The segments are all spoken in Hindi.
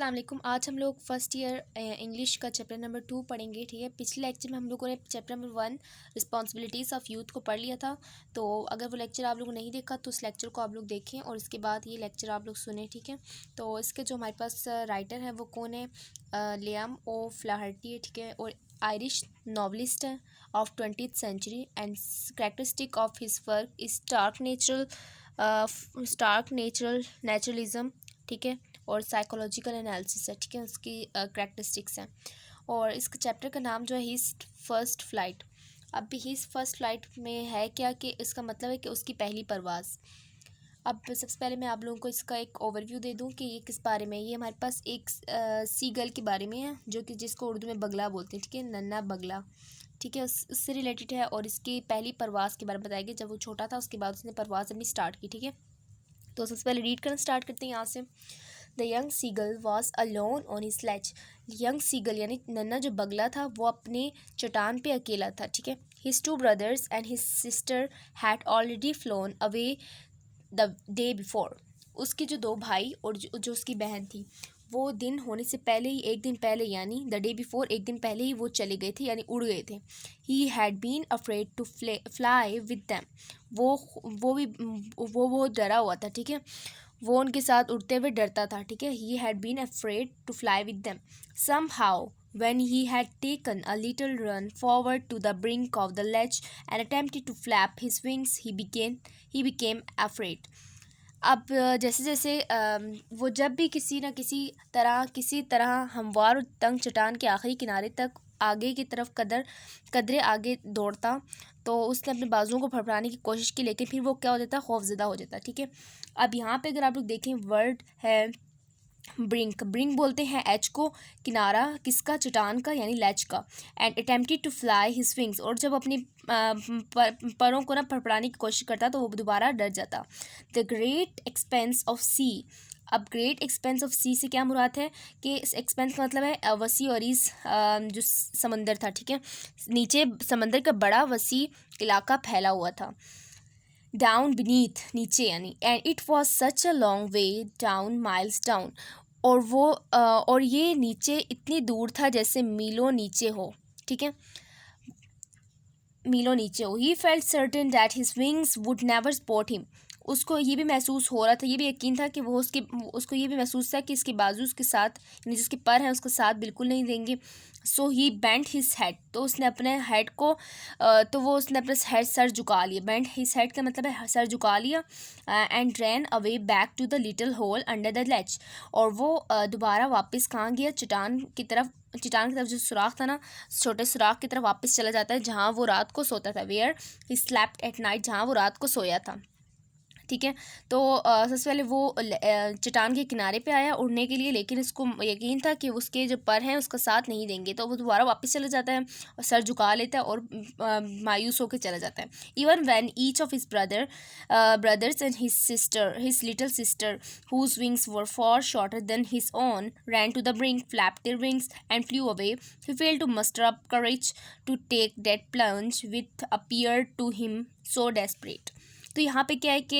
अस्सलाम वालेकुम। आज हम लोग फ़र्स्ट ईयर इंग्लिश का चैप्टर नंबर 2 पढ़ेंगे। ठीक है, पिछले लेक्चर में हम लोगों ने chapter number 1 responsibilities of youth को पढ़ लिया था। तो अगर वो लेक्चर आप लोगों ने नहीं देखा तो उस लेक्चर को आप लोग देखें और इसके बाद ये लेक्चर आप लोग सुने। ठीक है, तो इसके जो हमारे पास राइटर है वो कौन है? लियाम ओ फ्लाहर्टी है। ठीक है, और आयरिश नॉवलिस्ट है of 20th century and characteristic of his work is stark naturalism. ठीक है, और साइकोलॉजिकल एनालिसिस है। ठीक है, उसकी करैक्टरिस्टिक्स हैं। और इसके चैप्टर का नाम जो है हिज फर्स्ट फ़्लाइट। अब हिज फर्स्ट फ़्लाइट में है क्या कि इसका मतलब है कि उसकी पहली परवाज़। अब सबसे पहले मैं आप लोगों को इसका एक ओवरव्यू दे दूं कि ये किस बारे में है। ये हमारे पास एक सी गर्ल के बारे में है जो कि जिसको उर्दू में बगला बोलते हैं। ठीक है, नन्ना बगला। ठीक है, उससे रिलेटेड है और इसकी पहली परवाज़ के बारे में बताया गया। जब वो छोटा था उसके बाद उसने परवाज़ अपनी स्टार्ट की। ठीक है, तो सबसे पहले रीड करना स्टार्ट करते हैं यहाँ से। The young seagull was alone on his स्लेज। यंग सीगल यानी नन्ना जो बगला था वो अपने चट्टान पे अकेला था। ठीक है, his two brothers and his sister had already phloem away the day before. उसके जो दो भाई और जो उसकी बहन थी वो दिन होने से पहले ही, एक दिन पहले यानी द डे बिफोर, एक दिन पहले ही वो चले गए थे यानी उड़ गए थे। He had been afraid to fly with them. वो बहुत डरा हुआ था। ठीक है, वो उनके साथ उड़ते हुए डरता था। ठीक है, he had been afraid to fly with them. Somehow when he had taken a little run forward to the brink of the ledge and attempted to flap his wings, he became afraid. अब जैसे जैसे वो जब भी किसी न किसी तरह हमवार और तंग चट्टान के आखिरी किनारे तक आगे की तरफ कदरे आगे दौड़ता तो उसने अपने बाजुओं को फड़फड़ाने की कोशिश की, लेकिन फिर वो क्या हो जाता, खौफजदा हो जाता। ठीक है, अब यहाँ पे अगर आप लोग देखें वर्ड है ब्रिंक। ब्रिंक बोलते हैं एच को, किनारा किसका, चट्टान का यानी लेच का। And attempted to fly his wings, और जब अपनी परों को ना फड़फड़ाने की कोशिश करता तो वो दोबारा डर जाता। द ग्रेट एक्सपेंस ऑफ सी। अब ग्रेट एक्सपेंस ऑफ सी से क्या मुराद है कि एक्सपेंस का मतलब है वसी और इस जो समंदर था। ठीक है, नीचे समंदर का बड़ा वसी इलाका फैला हुआ था। डाउन बीनीथ नीचे यानी, and it was such a long way down, miles down. और ये नीचे इतनी दूर था जैसे मीलों नीचे हो। ठीक है, मीलों नीचे हो। He felt certain that his wings would never spot him. उसको ये भी महसूस हो रहा था, ये भी यकीन था कि उसको ये भी महसूस था कि इसके बाजू उसके साथ यानी जिसके पर है उसका साथ बिल्कुल नहीं देंगे। सो ही बेंट हिज हेड, तो उसने अपने हेड को उसने अपना हेड सर झुका लिया। बेंट हिज हेड का मतलब है सर झुका लिया। And ran away back to the little hole under the ledge, और वो दोबारा वापस कहाँ गया, चट्टान की तरफ जो सुराख था ना, छोटे सुराख की तरफ वापस चला जाता है जहाँ वो रात को सोता था। Where he slept at night, जहाँ वो रात को सोया था। ठीक है, तो सबसे पहले वो चट्टान के किनारे पे आया उड़ने के लिए, लेकिन इसको यकीन था कि उसके जो पर हैं उसका साथ नहीं देंगे, तो वो दोबारा वापस चला जाता है और सर झुका लेता है और मायूस होकर चला जाता है। Even when each of his brothers and his little sister whose wings were far shorter than his own ran to the brink, flapped their wings and flew away, he failed to muster up courage to take that plunge which appeared to him so desperate. तो यहाँ पे क्या है कि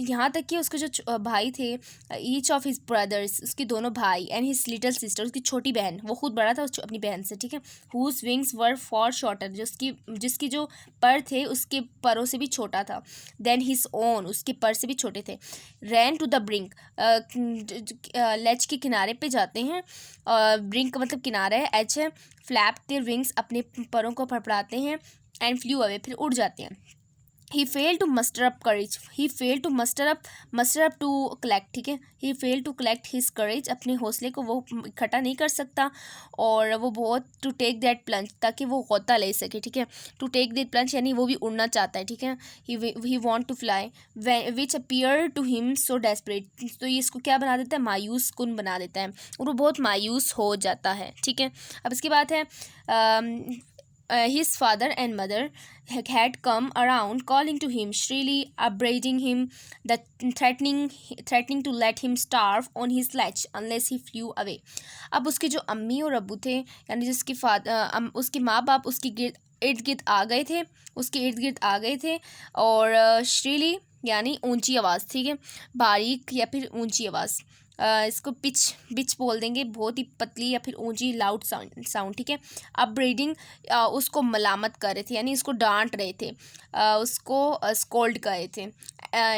यहाँ तक कि उसके जो भाई थे, ईच ऑफ हिज ब्रदर्स, उसके दोनों भाई, एंड हिज लिटिल सिस्टर, उसकी छोटी बहन, वो खुद बड़ा था अपनी बहन से। ठीक है, whose wings were far shorter, जिसकी जो पर थे उसके परों से भी छोटा था। देन हिज ओन, उसके पर से भी छोटे थे। Ran to the brink, ledge के किनारे पे जाते हैं। ब्रिंक का मतलब किनारा है, एच है। फ्लैप देयर विंग्स, अपने परों को फड़फड़ाते हैं। एंड फ्लू अवे, फिर उड़ जाते हैं। he failed to muster up courage, he failed to muster up to collect। ठीक है, he failed to collect his courage, अपने हौसले को वो इकट्ठा नहीं कर सकता, और वो बहुत to take that plunge, ताकि वो गोता ले सके। ठीक है, to take that plunge यानी वो भी उड़ना चाहता है। ठीक है, he want to fly, which appeared to him so desperate, तो ये इसको क्या बना देता है, मायूस कुन बना देता है, और वो बहुत मायूस हो जाता है। ठीक है, अब इसकी बात है his father and mother had come around, calling to him shrilly, upbraiding him, that threatening to let him starve on his ledge unless he flew away. अब उसके जो अम्मी और अब्बू थे यानी जिसके उसके माँ बाप उसके इर्द गिर्द आ गए थे, और श्रीली यानी ऊंची आवाज़। ठीक है, बारीक या फिर ऊंची आवाज़, इसको पिच बोल देंगे, बहुत ही पतली या फिर ऊंची लाउड साउंड, ठीक है। अपब्रीडिंग, उसको मलामत कर रहे थे, यानी उसको डांट रहे थे, उसको स्कोल्ड कर रहे थे,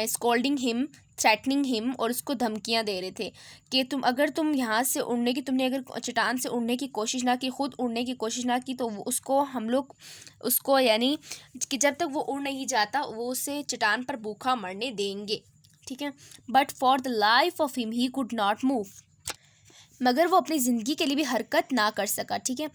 स्कोल्डिंग हिम, थ्रेटनिंग हिम, और उसको धमकियां दे रहे थे कि तुम यहाँ से उड़ने की, तुमने अगर चट्टान से उड़ने की कोशिश ना की, खुद उड़ने की कोशिश ना की, तो उसको हम लोग उसको, यानी कि जब तक वो उड़ नहीं जाता वो उसे चट्टान पर भूखा मरने देंगे, ठीक है। But for the life of him he could not move, मगर वो अपनी ज़िंदगी के लिए भी हरकत ना कर सका, ठीक है।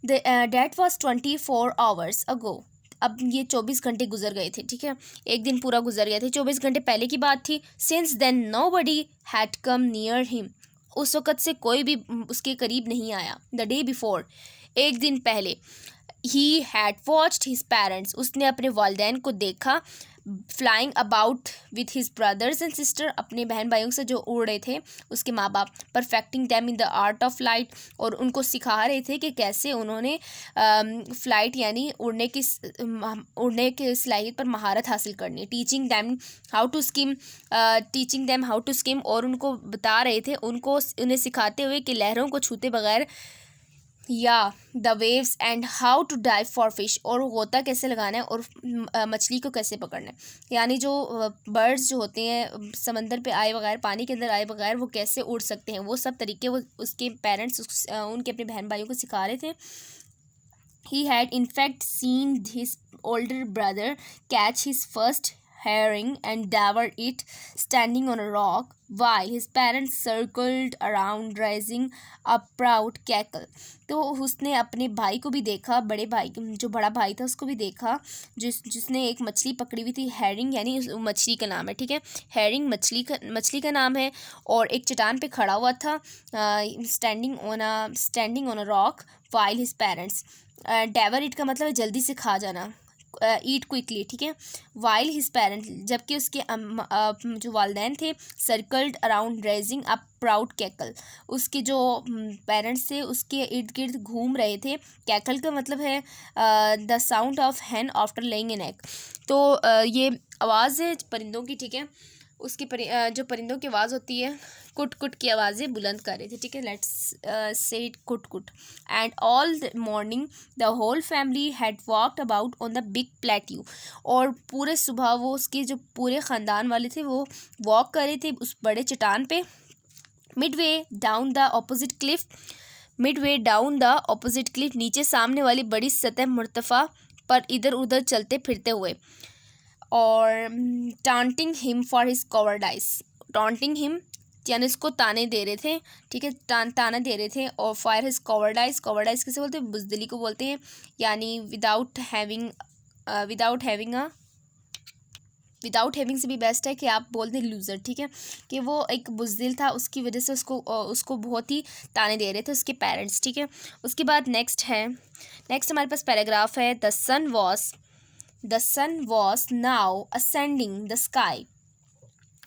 डैट वॉज 24 आवर्स अगो, अब ये 24 घंटे गुजर गए थे, ठीक है, एक दिन पूरा गुजर गया थे, 24 घंटे पहले की बात थी। Since then nobody had come near him, उस वक़्त से कोई भी उसके करीब नहीं आया। द डे बिफोर, एक दिन पहले, he had watched his parents, उसने अपने वालिदैन को देखा, flying about with his brothers and sister, अपने बहन भाइयों से जो उड़ रहे थे उसके माँ बाप, perfecting them in the art of flight, और उनको सिखा रहे थे कि कैसे उन्होंने फ़्लाइट यानी उड़ने की सलाहियत पर महारत हासिल करनी है। Teaching them how to skim, और उनको बता रहे थे, उन्हें सिखाते हुए कि लहरों को छूते बगैर, या the waves and how to dive for fish, और गोता कैसे लगाना है और मछली को कैसे पकड़ना है, यानी जो बर्ड्स जो होते हैं समंदर पे आए बगैर, पानी के अंदर आए बगैर वो कैसे उड़ सकते हैं, वो सब तरीके वो उसके पेरेंट्स उनके अपने बहन भाइयों को सिखा रहे थे। He had in fact seen his older brother catch his first herring and devour it standing on a rock while his parents circled around raising a proud cackle। तो उसने अपने भाई को भी देखा, बड़े भाई, जो बड़ा भाई था उसको भी देखा, जिसने एक मछली पकड़ी हुई थी, हैरिंग यानी मछली का नाम है, ठीक है, हैरिंग मछली का नाम है, और एक चट्टान पे खड़ा हुआ था, standing on a rock while his parents, डेवर इट का मतलब है जल्दी से खा जाना, ईट क्विकली, ठीक है। वाइल हिज पेरेंट्स, जबकि उसके जो वालिदैन थे, circled around raising a proud cackle, उसके जो पेरेंट्स थे उसके इर्द गिर्द घूम रहे थे। कैकल का मतलब है the sound of hen after laying an egg, तो ये आवाज़ है परिंदों की, ठीक है, उसकी जो परिंदों की आवाज़ होती है, कुट कुट की आवाज़ें बुलंद कर रहे थे, ठीक है। लेट्स से इट कुट कुट। And all the morning the whole family had walked about on the big plateau, और पूरे सुबह वो उसके जो पूरे ख़ानदान वाले थे वो वॉक कर रहे थे उस बड़े चट्टान पे। Midway down the opposite Cliff, नीचे सामने वाली बड़ी सतह मुर्तफ़ा पर इधर उधर चलते फिरते हुए, और टांटिंग हिम फॉर हिज कॉवर्डाइज, टांटिंग हिम यानी उसको ताने दे रहे थे, ठीक है, ताना दे रहे थे, और फॉर हिज कॉवर्डाइज किसे बोलते हैं, बुज़दिली को बोलते हैं, यानी विदाउट हैविंग से भी बेस्ट है कि आप बोल दें लूज़र, ठीक है, कि वो एक बुज़दिल था, उसकी वजह से उसको बहुत ही ताने दे रहे थे उसके पेरेंट्स, ठीक है। उसके बाद नेक्स्ट हमारे पास पैराग्राफ है, the sun was now ascending the sky,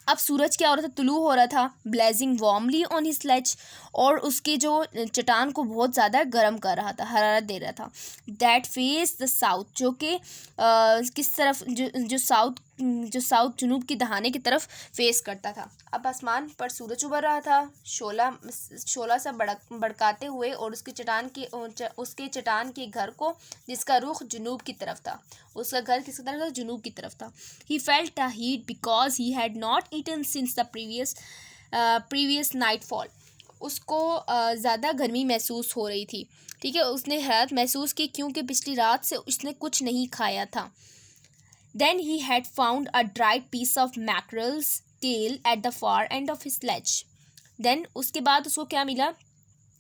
अब सूरज क्या हो रहा था, तुलू हो रहा था, ब्लेजिंग वार्मली ऑन हिज स्लेज, और उसके जो चट्टान को बहुत ज़्यादा गर्म कर रहा था, हरारत दे रहा था। दैट फेस द साउथ, जो कि किस तरफ, जो साउथ जुनूब की दहाने की तरफ फेस करता था। अब आसमान पर सूरज उभर रहा था, शोला सा भड़काते हुए, और उसके चट्टान के घर को, जिसका रुख जुनूब की तरफ था, उसका घर किस तरफ था, जुनूब की तरफ था। He felt the heat because he had not eaten since the previous nightfall, उसको ज़्यादा गर्मी महसूस हो रही थी, ठीक है, उसने हरारत महसूस की क्योंकि पिछली रात से उसने कुछ नहीं खाया था। Then he had found a dried piece of mackerel's tail at the far end of his sledge. Then उसके बाद उसको क्या मिला,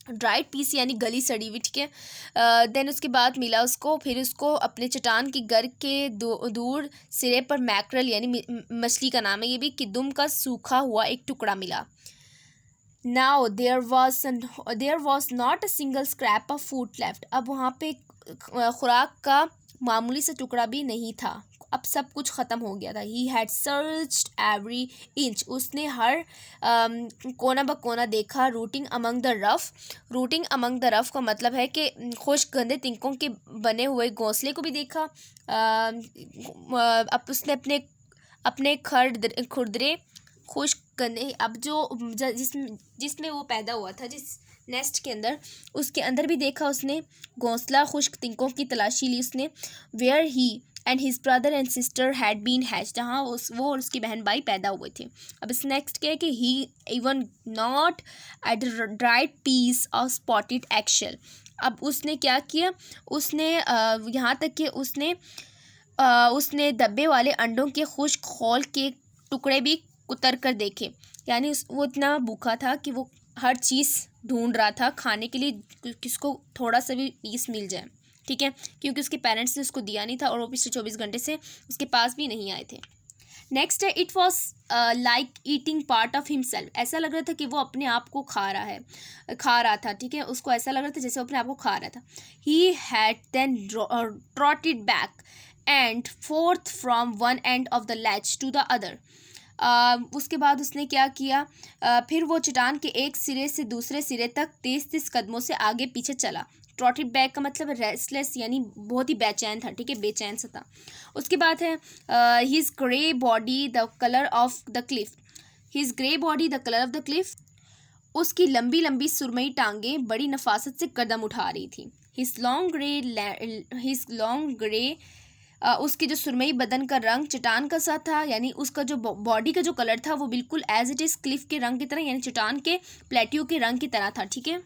ड्राइड पीस यानी गली सड़ी हुई, ठीक है। देन उसके बाद मिला उसको, फिर उसको अपने चट्टान की घर के दूर सिरे पर मैकरल यानी मछली का नाम है ये भी, कि दुम का सूखा हुआ एक टुकड़ा मिला। Now there was not a single scrap of food left. अब वहाँ पे खुराक का मामूली सा टुकड़ा भी नहीं था, अब सब कुछ ख़त्म हो गया था। He had searched every inch, उसने हर कोना बकोना देखा। Rooting among the rough का मतलब है कि खुश्क गंदे तिनकों के बने हुए घोंसले को भी देखा। अब उसने अपने खुरदरे खुश्क करने, अब जिसमें वो पैदा हुआ था, जिस नेस्ट के अंदर, उसके अंदर भी देखा उसने घोंसला खुश्क तिनकों की तलाशी ली उसने, where he and his brother and sister had been hatch, जहाँ वो और उसकी बहन भाई पैदा हुए थे। अब इस नेक्स्ट क्या है कि he even not ate dried piece of spotted eggshell. अब उसने क्या किया, उसने यहाँ तक कि उसने दब्बे वाले अंडों के खुश्क खोल के टुकड़े भी कुतर कर देखे, यानी वो इतना भूखा था कि वो हर चीज़ ढूंढ रहा था खाने के लिए, किसको थोड़ा सा भी पीस मिल जाए, ठीक है, क्योंकि उसके पेरेंट्स ने उसको दिया नहीं था और वो पिछले 24 घंटे से उसके पास भी नहीं आए थे। नेक्स्ट है, it was like eating part of himself, ऐसा लग रहा था कि वो अपने आप को खा रहा था, ठीक है, उसको ऐसा लग रहा था जैसे वो अपने आप को खा रहा था। He had then trotted back and forth from one end of the ledge to the other. उसके बाद उसने क्या किया, फिर वो चट्टान के एक सिरे से दूसरे सिरे तक 30-30 कदमों से आगे पीछे चला। ट्रॉटेड बैक का मतलब रेस्टलेस, यानी बहुत ही बेचैन था, ठीक है, बेचैन सा था। उसके बाद है his grey body the colour of the Cliff, his grey body the colour of the Cliff, उसकी लंबी लंबी सुरमई टांगें बड़ी नफासत से कदम उठा रही थी। हिज लॉन्ग ग्रे उसकी जो सुरमई बदन का रंग चट्टान का सा था, यानी उसका जो बॉडी का जो कलर था वो बिल्कुल एज इट इज़ क्लिफ के रंग की तरह, यानी चट्टान के प्लेट्यू के रंग की तरह था, ठीक है।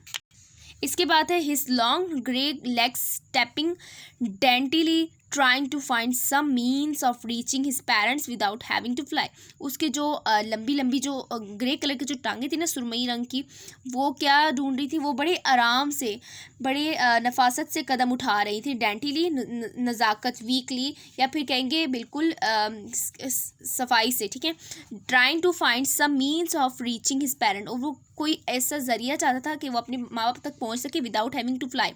इसके बाद है his long grey legs stepping daintily trying to find some means of reaching his parents without having to fly. उसके जो लंबी लंबी जो ग्रे कलर की जो टांगें थी ना सुरमई रंग की, वो क्या ढूंढ रही थी, वो बड़े आराम से बड़े नफासत से कदम उठा रही थी, डेंटिली नज़ाकत, वीकली या फिर कहेंगे बिल्कुल सफाई से, ठीक है, trying to find some means of reaching his parent, और वो कोई ऐसा ज़रिया चाहता था कि वो अपने माँ बाप तक पहुँच सके विदाउट हैविंग टू फ्लाई,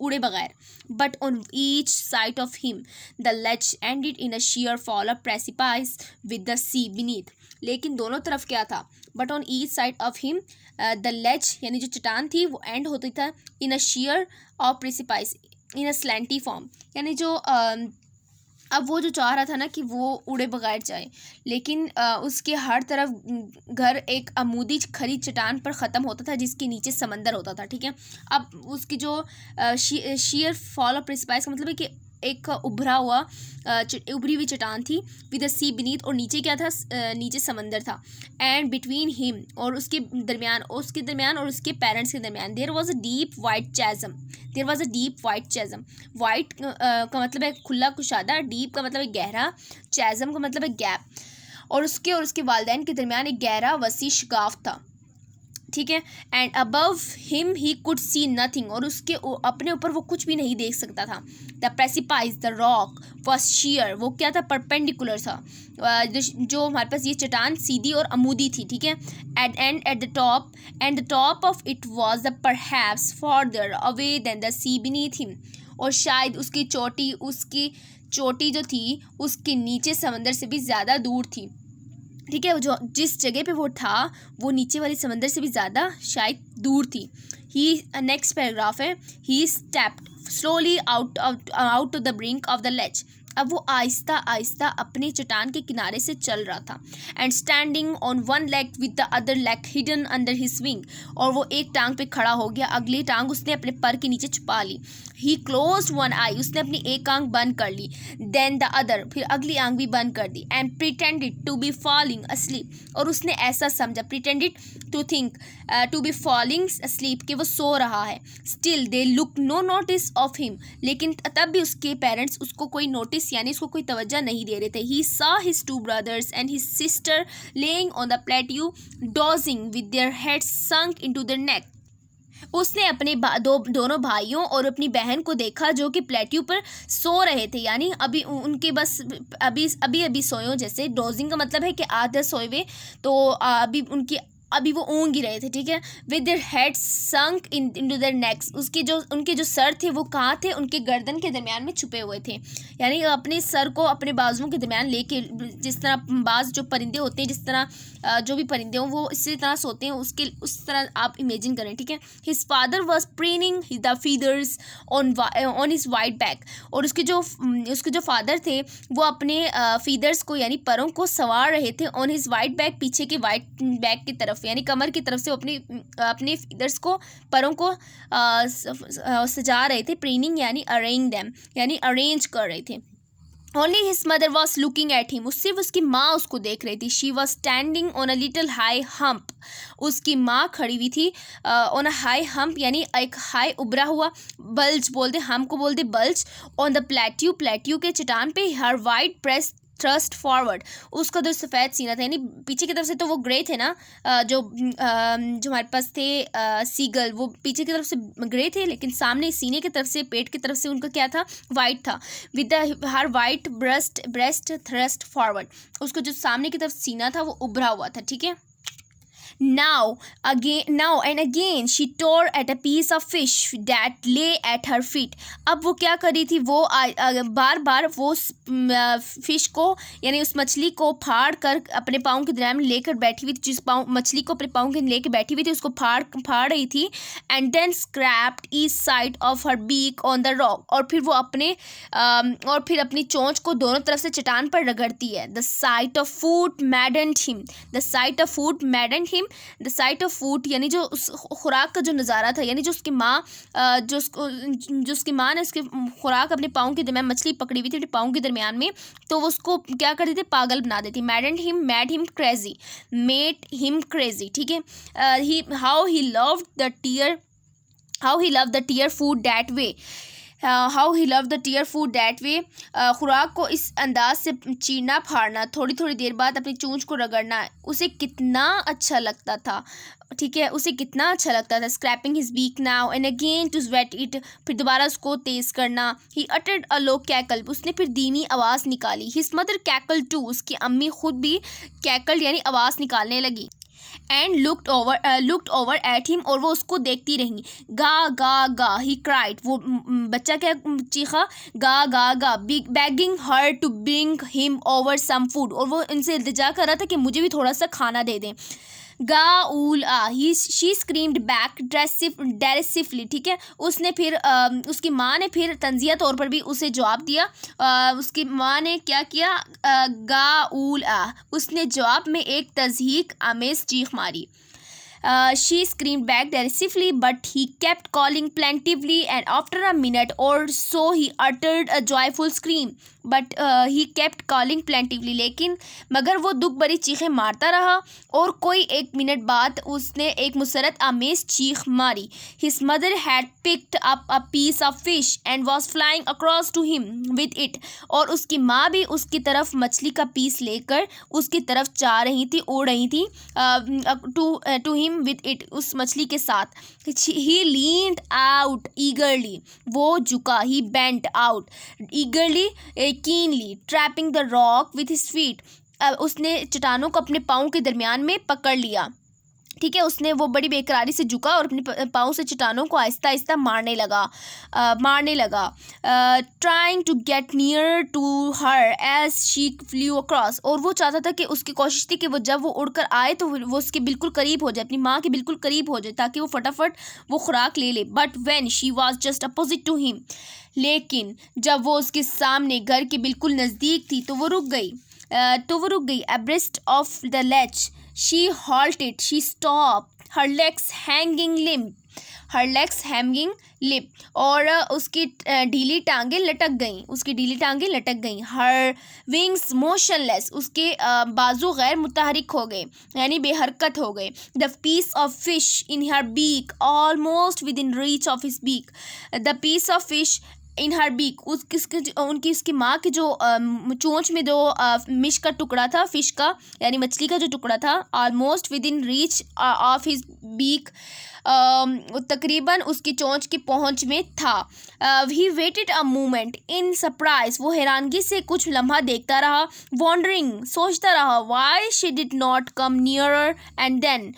उड़े बगैर। But on each side of him the ledge ended in a sheer fall of precipice with the sea beneath। लेकिन दोनों तरफ क्या था, but on each side of him the ledge, यानी जो चट्टान थी वो एंड होती था in a sheer of precipice in a slanty form, यानी जो अब वो जो चाह रहा था ना कि वो उड़े बगैर जाए, लेकिन उसके हर तरफ घर एक अमूदी खरी चट्टान पर ख़त्म होता था जिसके नीचे समंदर होता था, ठीक है। अब उसकी जो sheer fall of precipice का मतलब है कि एक उभरी हुई चट्टान थी, विद द सी बीनीथ, और नीचे क्या था, नीचे समंदर था। एंड बिटवीन हिम, और उसके दरमियान और उसके पेरेंट्स के दरमियान, there was a deep wide chasm. Wide का मतलब है खुला कुशादा, डीप का मतलब है गहरा, चैज़म का मतलब है गैप, और उसके वालिदैन के दरमियान एक गहरा वसी शिगाफ था, ठीक है। And above him he could see nothing, और उसके अपने ऊपर वो कुछ भी नहीं देख सकता था। The precipice the rock was sheer, वो क्या था, परपेंडिकुलर था, जो हमारे पास ये चट्टान सीधी और अमूदी थी, ठीक है। At the top of it was the perhaps farther away than the sea beneath him, और शायद उसकी चोटी जो थी उसके नीचे समंदर से भी ज़्यादा दूर थी, ठीक है, जो जिस जगह पे वो था वो नीचे वाले समंदर से भी ज़्यादा शायद दूर थी। ही नेक्स्ट पैराग्राफ है, he stepped slowly out to the brink of the ledge. अब वो आहिस्ता आहिस्ता अपने चट्टान के किनारे से चल रहा था। And standing on one leg with the other leg hidden under his wing, और वो एक टांग पे खड़ा हो गया, अगली टांग उसने अपने पर के नीचे छुपा ली। ही क्लोज्ड वन आई, उसने अपनी एक आंख बंद कर ली, देन द अदर, फिर अगली आंख भी बंद कर दी। And pretended to be falling asleep, और उसने ऐसा समझा, pretended to think to be falling asleep, कि वो सो रहा है। Still they look no notice of him, लेकिन तब भी उसके पेरेंट्स उसको कोई नोटिस, यानी उसको कोई तवज्जो नहीं दे रहे थे। ही saw his two brothers and his sister laying on the plateau dosing with their heads sunk into their neck. उसने अपने दोनों भाइयों और अपनी बहन को देखा जो कि प्लेट्यू पर सो रहे थे, यानी अभी उनके बस अभी सोए, जैसे डोजिंग का मतलब है कि आधे सोए हुए, तो अभी उनकी अभी वो ऊँग ही रहे थे, ठीक है। With their head sunk into their next, उनके जो सर थे वो कहाँ थे, उनके गर्दन के दरमियान में छुपे हुए थे। यानी अपने सर को अपने बाजुओं के दरमियान लेके, जिस तरह बाज जो परिंदे होते हैं, जिस तरह जो भी परिंदे हों वो इसी तरह सोते हैं, उस तरह आप इमेजिन करें, ठीक है। His father was preening the feathers on his white back, और उसके जो फादर थे वो अपने फीदर्स को यानी परों को सवार रहे थे ऑन हिज वाइट बैक, पीछे के वाइट बैक की तरफ यानी कमर की तरफ से वो अपने फीदर्स को, परों को सजा रहे थे। प्रेनिंग यानी अरेंज देम, यानी अरेंज कर रहे थे। Only his mother was looking at him. सिर्फ उसकी माँ उसको देख रही थी। She was standing on a little high hump. उसकी माँ खड़ी हुई थी on a high hump, यानी एक हाई उभरा हुआ, बल्ज बोलते, हम को बोलते बल्ज, on the plateau के चट्टान पे, her white breast thrust forward, उसका जो सफ़ेद सीना था, यानी पीछे की तरफ से तो वो ग्रे थे ना, जो हमारे पास थे सीगल, वो पीछे की तरफ से ग्रे थे, लेकिन सामने सीने की तरफ से, पेट की तरफ से उनका क्या था, वाइट था। With her white breast thrust forward, उसको जो सामने की तरफ सीना था वो उभरा हुआ था, ठीक है। Now and again she tore at a piece of fish that lay at her feet. अब वो क्या कर रही थी, वो बार बार वो फिश को यानी उस मछली को फाड़ कर अपने पाँव के दरमियान में लेकर बैठी हुई थी, जिस मछली को अपने पाँव के लेकर बैठी हुई थी उसको फाड़ रही थी। And then scraped each side of her beak on the rock, और फिर वो फिर अपनी चोंच को दोनों तरफ से चट्टान पर रगड़ती है। The site of food मैडन्ड him, the site of food यानी जो उस खुराक का जो नज़ारा था, यानी जो उसकी माँ ने उसके खुराक अपने पाँव के दरमियान, मछली पकड़ी हुई थी अपने पाँव के दरमियान में, तो वो उसको क्या कर देते, पागल बना देती। मेड हिम क्रेजी, ठीक है। How he loved the tear food that way, खुराक को इस अंदाज से चीरना फाड़ना, थोड़ी थोड़ी देर बाद अपनी चोंच को रगड़ना, उसे कितना अच्छा लगता था, ठीक है, उसे कितना अच्छा लगता था। Scraping his beak now and again to sweat it, फिर दोबारा उसको तेज़ करना। He uttered a low cackle, उसने फिर धीमी आवाज़ निकाली। हिज मदर कैकल टू, उसकी अम्मी खुद भी कैकल यानी आवाज़ निकालने लगी। And looked over at him, और वो उसको देखती रही। गा गा गा ही क्राइड, वो बच्चा क्या चीखा, गा गा गा। Begging her to bring him over some food, और वो इनसे इल्तिजा कर रहा था कि मुझे भी थोड़ा सा खाना दे दें। गा उल आ, शी स्क्रीम्ड बैक डेरिसिवली, ठीक है। उसने फिर उसकी माँ ने फिर तंजिया तौर पर भी उसे जवाब दिया। उसकी माँ ने क्या किया, गा उल आ, उसने जवाब में एक तज़हीक आमेज़ चीख मारी। She screamed back derisively, but he kept calling plaintively, and after a minute or so he uttered a joyful scream. But he kept calling plaintively, लेकिन मगर वो दुख भरी चीखें मारता रहा, और कोई 1 मिनट बाद उसने एक मुसरत आमेज चीख मारी। His mother had picked up a piece of fish and was flying across to him with it, और उसकी माँ भी उसकी तरफ मछली का पीस लेकर उसकी तरफ जा रही थी, उड़ रही थी to him with it, उस मछली के साथ। He leaned out eagerly, वो झुका, he bent out eagerly, keenly, trapping the rock with his feet, उसने चट्टानों को अपने पाँव के दरमियान में पकड़ लिया, ठीक है। उसने वो बड़ी बेकरारी से झुका और अपने पाँव से चट्टानों को आहिस्ता आहिस्ता मारने लगा। Trying to get near to her as she flew across, और वो चाहता था कि उसकी कोशिश थी कि वो जब वो उड़कर आए तो वो उसके बिल्कुल करीब हो जाए, अपनी माँ के बिल्कुल करीब हो जाए, ताकि वो फटाफट वो खुराक ले ले। But when she was just opposite to him, लेकिन जब वो उसके सामने घर के बिल्कुल नज़दीक थी तो वो रुक गई। abreast of the ledge she halted, she stopped, her legs hanging limp, और उसकी ढीली टांगें लटक गईं। her wings motionless, उसके बाजू गैर मुतहरिक हो गए, यानी बेहरकत हो गए। the piece of fish in her beak almost within reach of his beak, the piece of fish in her beak, उनकी उसकी माँ की जो चोंच में दो मिश का टुकड़ा था, फिश का यानी मछली का जो टुकड़ा था, almost within reach of his beak, तकरीबन उसकी चोंच की पहुंच में था। He waited a moment in surprise, वो हैरानगी से कुछ लम्हा देखता रहा, वॉन्डरिंग, सोचता रहा, why she did not come nearer, and then,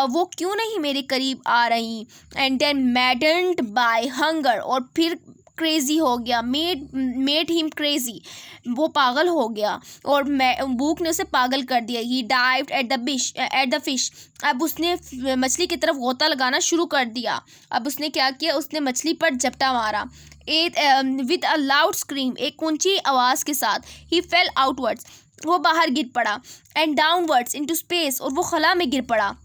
वो क्यों नहीं मेरे करीब आ रही, and then maddened by hunger, और फिर क्रेजी हो गया, मेड हिम क्रेजी, वो पागल हो गया और भूख ने उसे पागल कर दिया। ही डाइव्ड एट द फिश, अब उसने मछली की तरफ गोता लगाना शुरू कर दिया। अब उसने क्या किया, उसने मछली पर झपटा मारा, विद अ लाउड स्क्रीम, एक ऊंची आवाज़ के साथ। ही फेल आउटवर्ड्स, वो बाहर गिर पड़ा, एंड डाउनवर्ड्स इनटू स्पेस, और वो खला में गिर पड़ा।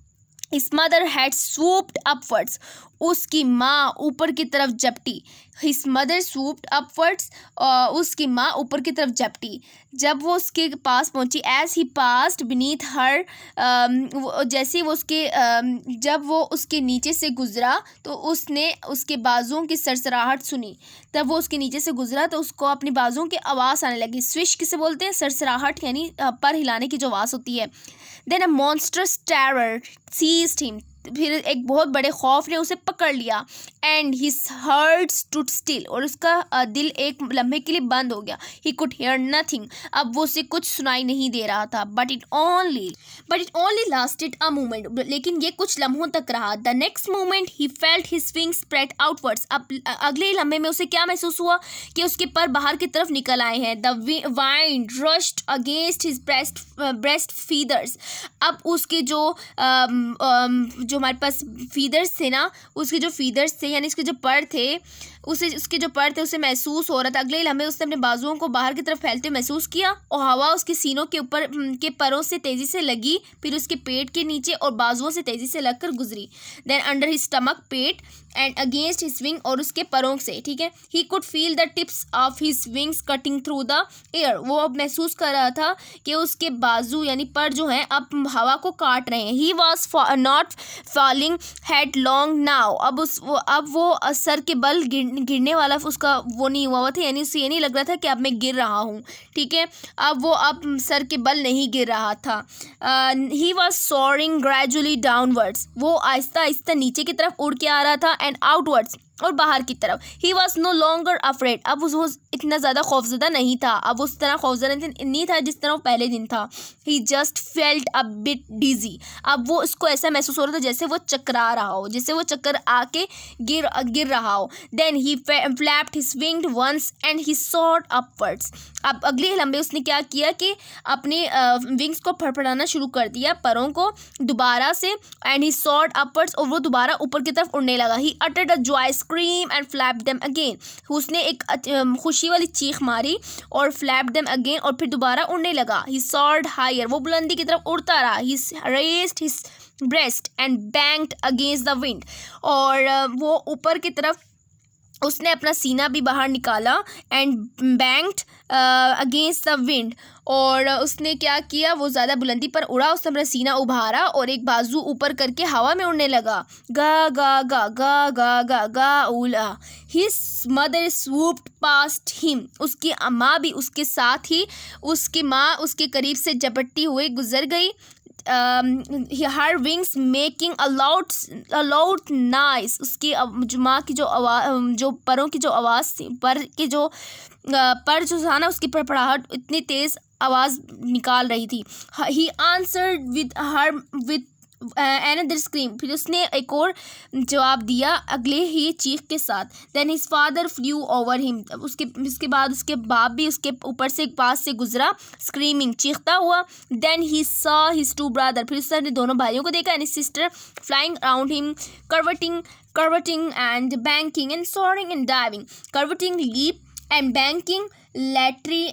His mother had swooped upwards, उसकी माँ ऊपर की तरफ झपटी। His mother swooped upwards, उसकी माँ ऊपर की तरफ झपटी। जब वो उसके पास पहुंची, as he passed beneath her, जैसे वो उसके जब वो उसके नीचे से गुजरा तो उसने उसके बाजुओं की सरसराहट सुनी। तब वो उसके नीचे से गुजरा तो उसको अपनी बाजुओं की आवाज़ आने लगी। स्विश किसे बोलते हैं? सरसराहट, यानी पर हिलाने की जो आवाज़ होती है। Then a monstrous terror seized him, फिर एक बहुत बड़े खौफ ने उसे पकड़ लिया। And his heart stood still, और उसका दिल एक लम्हे के लिए बंद हो गया। ही कुड हेयर नथिंग, अब वो उसे कुछ सुनाई नहीं दे रहा था। But it only lasted a moment, लेकिन ये कुछ लम्हों तक रहा। The next moment he felt his wings spread outwards, अब अगले ही लम्हे में उसे क्या महसूस हुआ कि उसके पर बाहर की तरफ निकल आए हैं। The wind rushed against his breast feathers, अब उसके जो हमारे पास फीदर्स थे ना, उसके जो फीदर्स थे यानी उसके जो पर थे, उसे महसूस हो रहा था। अगले लम्हे उसने अपने बाजुओं को बाहर की तरफ फैलते महसूस किया, और हवा उसके सीनों के ऊपर के परों से तेज़ी से लगी, फिर उसके पेट के नीचे और बाजुओं से तेज़ी से लगकर गुजरी। देन अंडर हिज स्टमक, पेट, एंड अगेंस्ट हिज विंग, और उसके परों से, ठीक है। He could feel the tips of his wings cutting through the air, वो अब महसूस कर रहा था कि उसके बाजू यानी पर जो हैं अब हवा को काट रहे हैं। He was not falling head long now, अब वो सर के बल गिरने वाला उसका वो नहीं हुआ था, यानी उसे ये नहीं लग रहा था कि अब मैं गिर रहा हूँ, ठीक है। अब सर के बल नहीं गिर रहा था। ही वॉज सोअरिंग ग्रेजुअली डाउनवर्ड्स, वो आहिस्ता आहिस्ता नीचे की तरफ उड़ के आ रहा था, एंड आउटवर्ड्स, और बाहर की तरफ। He was no longer afraid, अब वो इतना ज़्यादा खौफजदा नहीं था, अब उस तरह खौफजदा नहीं था जिस तरह वो पहले दिन था। ही जस्ट फेल्ट अ बिट डिजी, अब वो उसको ऐसा महसूस हो रहा था जैसे वो चकरा रहा हो, जैसे वो चक्कर आके गिर रहा हो। Then he flapped his winged once and he soared upwards, अब अगले लम्बे उसने क्या किया कि अपने विंग्स को फड़फड़ाना शुरू कर दिया, परों को दोबारा से, एंड ही सॉर्ड अपवर्ड्स, और वो दोबारा ऊपर की तरफ उड़ने लगा। He uttered a joy scream and flapped them again, उसने एक खुशी वाली चीख मारी और फ्लैप्ड देम अगेन, और फिर दोबारा उड़ने लगा। ही सॉर्ड हायर, वो बुलंदी की तरफ उड़ता रहा। He raised his breast and banked against the wind, और वो ऊपर की तरफ उसने अपना सीना भी बाहर निकाला, and banked against the wind, और उसने क्या किया, वो ज़्यादा बुलंदी पर उड़ा, उसने अपना सीना उभारा और एक बाजू ऊपर करके हवा में उड़ने लगा। गा गा गा गा गा गा गा उला, हिज मदर स्वूप्ड पास्ट हिम, उसकी माँ भी उसके साथ ही, उसकी माँ उसके करीब से झपटती हुए गुजर गई। हर wings making a loud noise, उसकी माँ की जो आवाज़, जो परों की जो आवाज़ थी, पर जो था ना, उसकी फड़फड़ाहट इतनी तेज़ आवाज़ निकाल रही थी। He answered with another scream, फिर उसने एक और जवाब दिया अगले ही चीख के साथ। Then his father flew over him, उसके बाद उसके बाप भी उसके ऊपर से पास से गुजरा, स्क्रीमिंग, चीखता हुआ। Then he saw his two brother, फिर उसने दोनों भाइयों को देखा, and his sister flying around him, curveting and banking and soaring and diving, curveting, leap and banking, laterally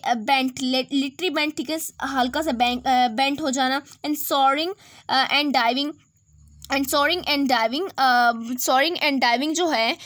bent, ठीक है, हल्का सा बेंट हो जाना, and soaring and diving, and soaring and diving जो है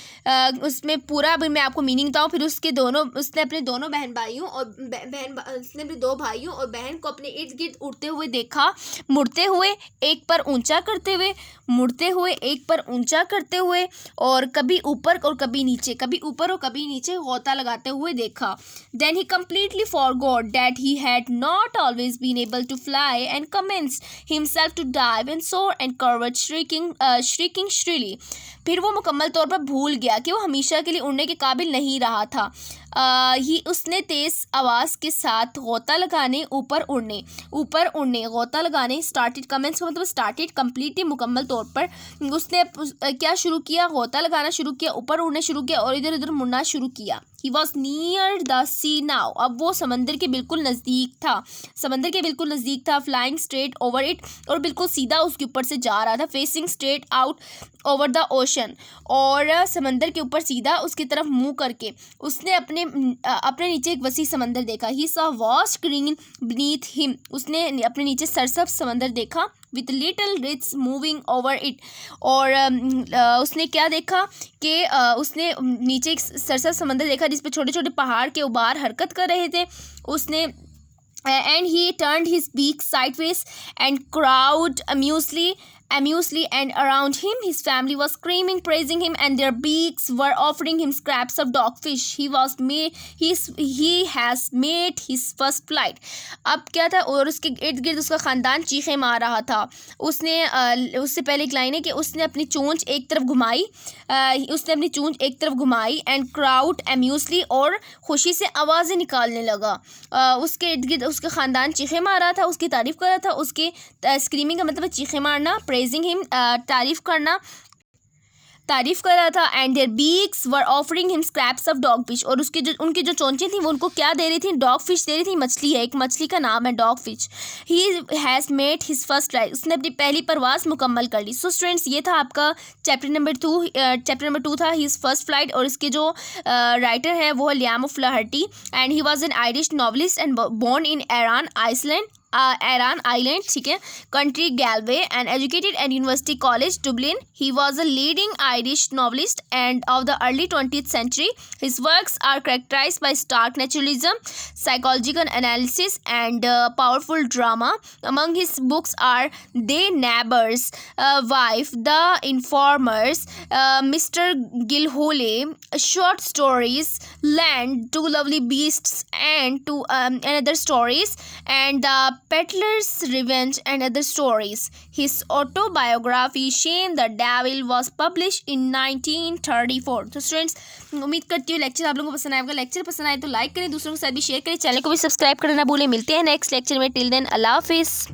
उसमें पूरा अभी मैं आपको मीनिंग बताऊँ। फिर उसने अपने दोनों बहन भाइयों और उसने अपने दो भाइयों और बहन को अपने इर्द गिर्द उड़ते हुए देखा, मुड़ते हुए, एक पर ऊंचा करते हुए, मुड़ते हुए, एक पर ऊंचा करते हुए, और कभी ऊपर और कभी नीचे, कभी ऊपर और कभी नीचे गोता लगाते हुए देखा। Then he completely forgot that he had not always been able to fly and commenced himself to dive and soar and covered shrieking shrilly। फिर वो मुकम्मल तौर पर भूल गया कि वो हमेशा के लिए उड़ने के काबिल नहीं रहा था। उसने तेज़ आवाज़ के साथ गोता लगाने, ऊपर उड़ने गोता लगाने स्टार्टेड, कमेंस का मतलब स्टार्टेड, कंप्लीटली मुकम्मल तौर पर उसने क्या शुरू किया, गोता लगाना शुरू किया, ऊपर उड़ने शुरू किया और इधर उधर मुड़ना शुरू किया। He was near the sea now, अब वो समंदर के बिल्कुल नज़दीक था, फ्लाइंग स्ट्रेट ओवर इट, और बिल्कुल सीधा उसके ऊपर से जा रहा था, facing straight out over the ocean, और समंदर के ऊपर सीधा उसकी तरफ मुंह करके उसने अपने नीचे एक वसी समंदर देखा। He saw vast green beneath him, उसने अपने नीचे सरसब्ज समंदर देखा, with little ridges moving over it, और उसने क्या देखा कि उसने नीचे एक सरसब्ज समंदर देखा जिस पे छोटे छोटे पहाड़ के उबार हरकत कर रहे थे। उसने and he turned his beak sideways and crowed amusedly, and around him his family was screaming, praising him, and their beaks were offering him scraps of dogfish. He has made his first flight। अब क्या था, और उसके इर्द गिर्द उसका ख़ानदान चीखें मार रहा था। उससे पहले एक लाइन है कि उसने अपनी चोंच एक तरफ घुमाई, एंड क्राउड अम्यूजली, और खुशी से आवाज़ें निकालने लगा। उसके इर्द गिर्द उसका ख़ानदान चीखें मार रहा था, उसकी तारीफ़ कर रहा था। उसके स्क्रीमिंग का मतलब चीखें मारना, प्रेजिंग हिम तारीफ़ कर रहा था, and their beaks were offering him scraps of dog fish, और उनकी जो चोंचें थी वो उनको क्या दे रही थी, डॉग फिश दे रही थी। मछली है, एक मछली का नाम है dog fish. He has made his first flight, उसने अपनी पहली परवाज़ मुकम्मल कर ली। सो स्टूडेंट्स, ये था आपका चैप्टर नंबर 2 था हिज फर्स्ट फ्लाइट, और इसके जो राइटर है वो है Liam Flaherty, and he was an Irish novelist and born in Aran Island, ठीक है, country Galway, and educated at university college Dublin. He was a leading Irish novelist and of the early 20th century। His works are characterized by stark naturalism, psychological analysis, and powerful drama. Among his books are The Neighbor's Wife, The Informers, Mr. Gilhole, short stories, Land, Two Lovely Beasts, and other stories, and The Peddler's Revenge, and other stories. His autobiography Shame the Devil was published in 1934। तो स्टूडेंट्स, उम्मीद करती हूँ लेक्चर आप लोगों को पसंद आएगा। लेक्चर पसंद आए तो लाइक करें, दूसरों के साथ भी शेयर करें, चैनल को भी सब्सक्राइब करना ना भूलें। मिलते हैं नेक्स्ट लेक्चर में। टिल देन, अल्लाह हाफिज़।